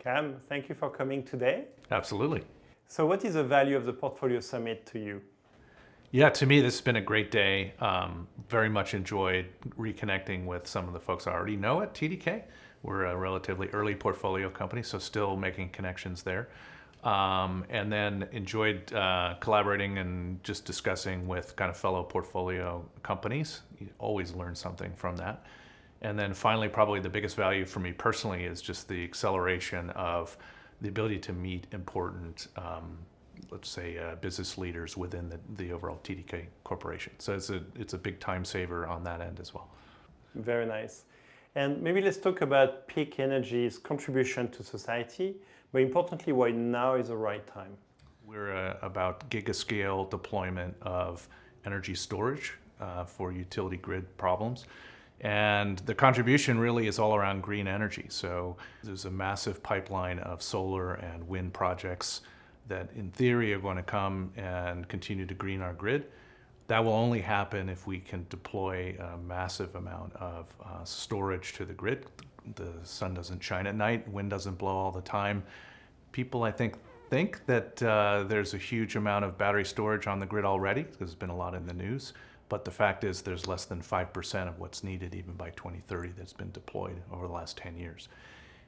Cam, thank you for coming today. Absolutely. So what is the value of the Portfolio Summit to you? Yeah, to me, this has been a great day. Very much enjoyed reconnecting with some of the folks I already know at TDK. We're a relatively early portfolio company, so still making connections there. And then enjoyed collaborating and just discussing with kind of fellow portfolio companies. You always learn something from that. And then finally, probably the biggest value for me personally is just the acceleration of the ability to meet important, let's say, business leaders within the overall TDK corporation. So it's a big time saver on that end as well. Very nice. And maybe let's talk about Peak Energy's contribution to society, but importantly, why now is the right time. We're about gigascale deployment of energy storage for utility grid problems. And the contribution really is all around green energy. So there's a massive pipeline of solar and wind projects that in theory are going to come and continue to green our grid. That will only happen if we can deploy a massive amount of storage to the grid. The sun doesn't shine at night, wind doesn't blow all the time. People, I think that there's a huge amount of battery storage on the grid already. There's been a lot in the news. But the fact is there's less than 5% of what's needed even by 2030 that's been deployed over the last 10 years.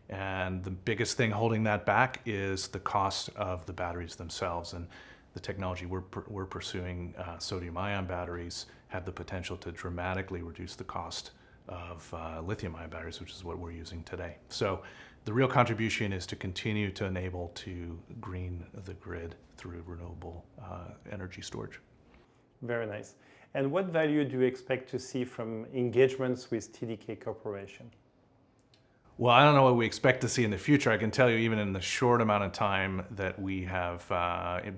And the biggest thing holding that back is the cost of the batteries themselves. And the technology we're pursuing, sodium-ion batteries, have the potential to dramatically reduce the cost of lithium-ion batteries, which is what we're using today. So the real contribution is to continue to enable to green the grid through renewable energy storage. Very nice. And what value do you expect to see from engagements with TDK Corporation? Well, I don't know what we expect to see in the future. I can tell you, even in the short amount of time that we have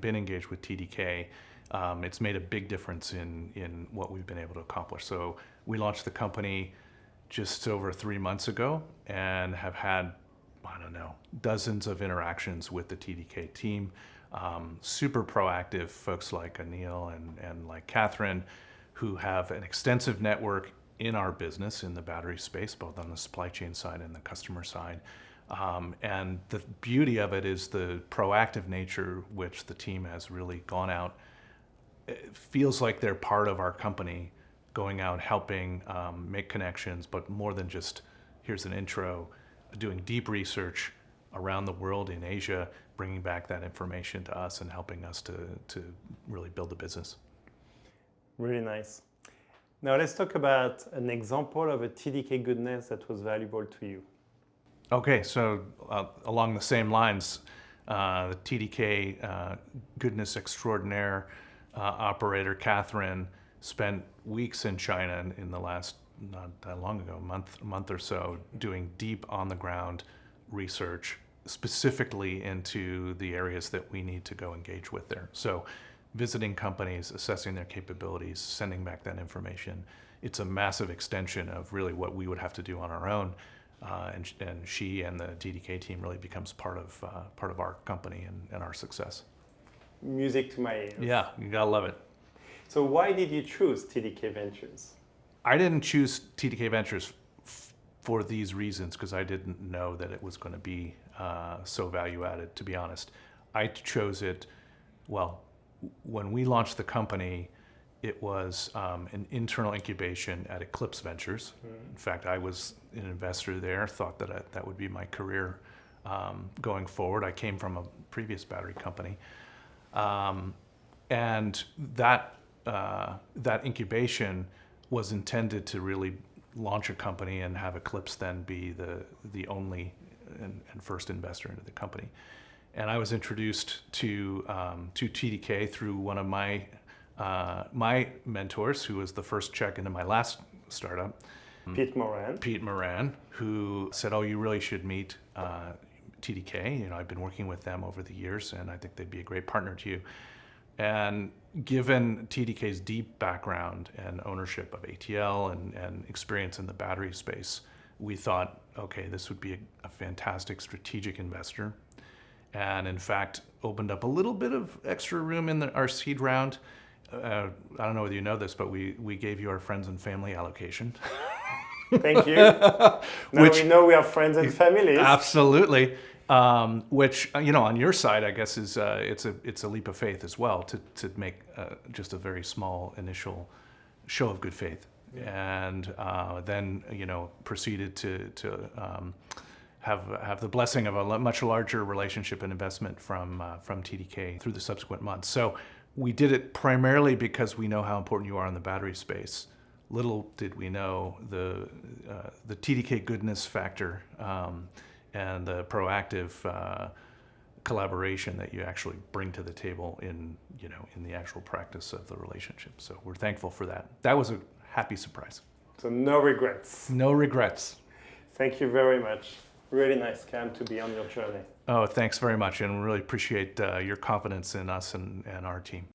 been engaged with TDK, it's made a big difference in what we've been able to accomplish. So we launched the company just over 3 months ago and have had, I don't know, dozens of interactions with the TDK team. Super proactive folks like Anil and like Catherine, who have an extensive network in our business in the battery space, both on the supply chain side and the customer side. And the beauty of it is the proactive nature which the team has really gone out. It feels like they're part of our company, going out, helping make connections, but more than just, here's an intro, doing deep research around the world in Asia, bringing back that information to us and helping us to really build the business. Really nice. Now let's talk about an example of a TDK goodness that was valuable to you. Okay, so along the same lines, the TDK goodness extraordinaire operator, Catherine, spent weeks in China in the last, not that long ago, month or so, doing deep on the ground research specifically into the areas that we need to go engage with there. So visiting companies, assessing their capabilities, sending back that information. It's a massive extension of really what we would have to do on our own. And she and the TDK team really becomes part of our company and our success. Music to my ears. Yeah, you gotta love it. So why did you choose TDK Ventures? I didn't choose TDK Ventures for these reasons because I didn't know that it was going to be so value added, to be honest. I chose it, well, when we launched the company, it was an internal incubation at Eclipse Ventures. In fact, I was an investor there, thought that that would be my career going forward. I came from a previous battery company. And that incubation was intended to really launch a company and have Eclipse then be the only and first investor into the company. And I was introduced to TDK through one of my mentors, who was the first check into my last startup, Pete Moran. Pete Moran, who said, "Oh, you really should meet TDK. You know, I've been working with them over the years, and I think they'd be a great partner to you." And given TDK's deep background and ownership of ATL and experience in the battery space, we thought, okay, this would be a fantastic strategic investor. And in fact, opened up a little bit of extra room in our seed round. I don't know whether you know this, but we gave you our friends and family allocation. Thank you. Now we know we are friends and families. Absolutely. Which on your side, I guess is it's a leap of faith as well to make just a very small initial show of good faith, and then proceeded to have the blessing of a much larger relationship and investment from TDK through the subsequent months. So we did it primarily because we know how important you are in the battery space. Little did we know the TDK goodness factor and the proactive collaboration that you actually bring to the table in the actual practice of the relationship. So we're thankful for that. That was a happy surprise. So no regrets. No regrets. Thank you very much. Really nice, Cam, to be on your journey. Oh, thanks very much, and really appreciate your confidence in us and our team.